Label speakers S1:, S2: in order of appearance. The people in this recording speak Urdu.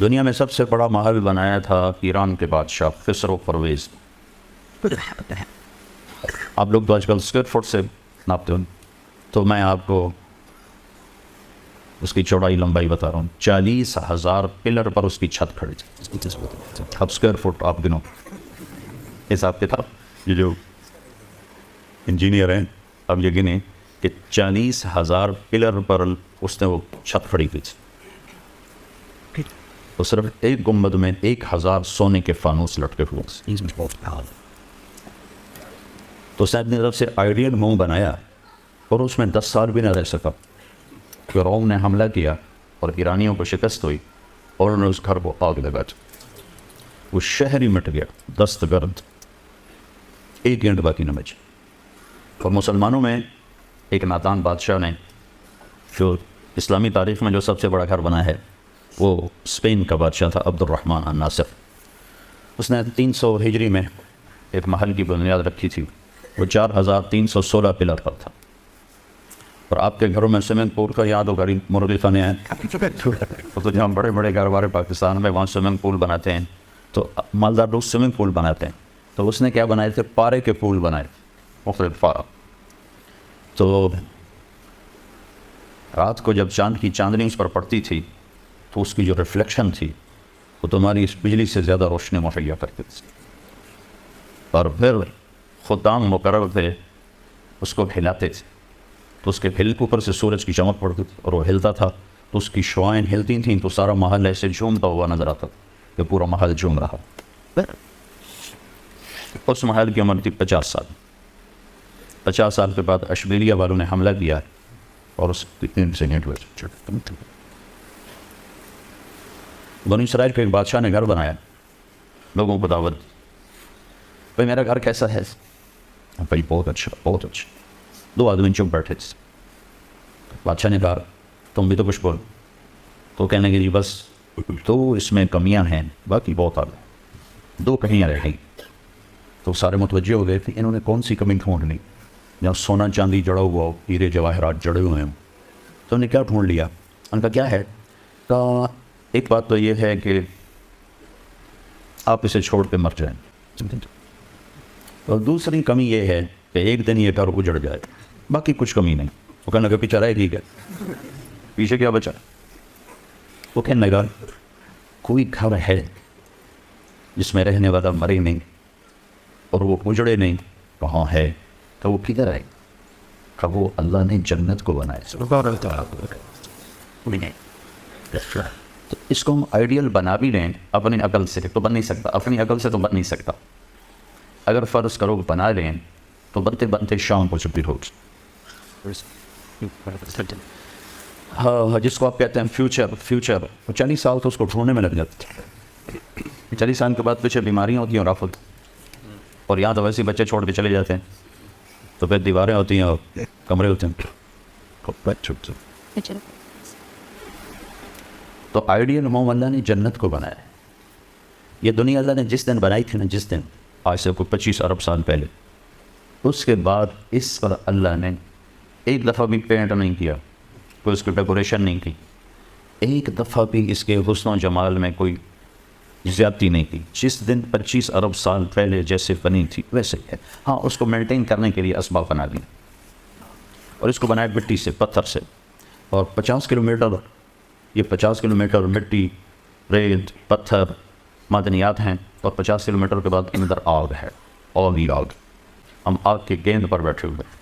S1: دنیا میں سب سے بڑا محل بنایا تھا ایران کے بادشاہ خسرو پرویز۔ آپ لوگ تو آج کل اسکوائر فٹ سے ناپتے ہو، تو میں آپ کو اس کی چوڑائی لمبائی بتا رہا ہوں۔ 40,000 پلر پر اس کی چھت کھڑی تھی۔ اب اسکوائر فٹ آپ گنو، حساب کتاب یہ جو انجینئر ہیں اب یہ گنے کہ 40,000 پلر پر اس نے وہ چھت کھڑی کی تھی، اور صرف ایک گنبد میں 1,000 سونے کے فانوس لٹکے ہوئے۔ تو اس نے اپنی طرف سے آئیڈیل منہ بنایا، اور اس میں 10 سال بھی نہ رہ سکا۔ فرعون نے حملہ کیا اور ایرانیوں کو شکست ہوئی، اور انہوں نے اس گھر کو آگ لگا دی۔ وہ شہر ہی مٹ گیا، دست گرد، ایک گینٹ باقی نہ بچی۔ اور مسلمانوں میں ایک نادان بادشاہ نے جو اسلامی تاریخ میں جو سب سے بڑا گھر بنا ہے، وہ اسپین کا بادشاہ تھا عبد الرحمن الناصر۔ اس نے 300 ہجری میں ایک محل کی بنیاد رکھی تھی، وہ 4,316 پلر پر تھا۔ اور آپ کے گھروں میں سوئمنگ پول کا یاد ہوگا، مرغی خانے ہیں تو جہاں بڑے بڑے گھر والے پاکستان میں وہاں سوئمنگ پول بناتے ہیں، تو مالدار لوگ سوئمنگ پول بناتے ہیں، تو اس نے کیا بنائے تھے؟ پارے کے پول بنائے، مختلف پارا۔ تو رات کو جب چاند کی چاندنی اس پر پڑتی تھی تو اس کی جو ریفلیکشن تھی وہ تمہاری اس بجلی سے زیادہ روشنی مہیا کرتی تھی۔ اور پھر خدام مقرر تھے اس کو ہلاتے تھے، تو اس کے ہل کے اوپر سے سورج کی چمک پڑتی تھی، اور وہ ہلتا تھا تو اس کی شعائیں ہلتی تھیں، تو سارا محل ایسے جھومتا ہوا نظر آتا تھا کہ پورا محل جھوم رہا۔ اس محل کی عمر تھی 50 سال۔ 50 سال کے بعد اشبیلیہ والوں نے حملہ کیا اور اس بنی اسرائیل کے ایک بادشاہ نے گھر بنایا، لوگوں کو دعوت دی، بھائی میرا گھر کیسا ہے؟ بھائی بہت اچھا، بہت اچھا۔ 2 آدمی چپ بیٹھے تھے۔ بادشاہ نے کہا تم بھی تو کچھ بول، تو کہنے لگے جی بس تو اس میں کمیاں ہیں، باقی بہت آگے 2 کمیاں رہ گئی۔ تو سارے متوجہ ہو گئے کہ انہوں نے کون سی کمی ڈھونڈنی، جہاں سونا چاندی جڑا ہوا ہو، ہیرے جواہرات جڑے ہوئے ہوں۔ تو انہوں نے کیا ڈھونڈ لیا؟ ان کا کیا ہے؟ کہا ایک بات تو یہ ہے کہ آپ اسے چھوڑ کے مر جائیں، اور دوسری کمی یہ ہے کہ ایک دن یہ گھر اجڑ جائے، باقی کچھ کمی نہیں۔ وہ کہنے لگا پیچھے رہے ٹھیک ہے، پیچھے کیا بچا؟ وہ کہنے لگا کوئی گھر ہے جس میں رہنے والا مرے نہیں اور وہ اجڑے نہیں، کہاں ہے؟ تو وہ کدھر ہے؟ کہ وہ اللہ نے جنت کو بنایا۔ تو اس کو ہم آئیڈیل بنا بھی لیں اپنی عقل سے تو بن نہیں سکتا، اپنی عقل سے تو بن نہیں سکتا۔ اگر فرض کرو بنا لیں تو بنتے بنتے شام کو چھپی ہوگی۔ ہاں، جس کو آپ کہتے ہیں فیوچر 40 سال تو اس کو ڈھونڈنے میں لگ جاتے ہیں۔ 40 سال کے بعد پیچھے بیماریاں ہوتی ہیں اور آفت، اور یہاں تو ویسے بچے چھوڑ کے چلے جاتے ہیں، تو پھر دیواریں ہوتی ہیں اور کمرے ہوتے ہیں۔ تو آئیڈیل موم اللہ نے جنت کو بنایا ہے۔ یہ دنیا اللہ نے جس دن بنائی تھی نا، جس دن آج سے کوئی 25 ارب سال پہلے، اس کے بعد اس پر اللہ نے ایک دفعہ بھی پینٹ نہیں کیا، کوئی اس کی ڈیکوریشن نہیں کی، ایک دفعہ بھی اس کے حسن و جمال میں کوئی زیادتی نہیں کی۔ جس دن 25 ارب سال پہلے جیسے بنی تھی ویسے ہے۔ ہاں، اس کو مینٹین کرنے کے لیے اسباب بنا دی، اور اس کو بنایا مٹی سے، پتھر سے، اور 50 کلومیٹر، یہ 50 کلومیٹر مٹی، ریت، پتھر، معدنیات ہیں، اور 50 کلومیٹر کے بعد اندر آگ ہے، آگ ہی آگ۔ ہم آگ کے گیند پر بیٹھے ہوئے۔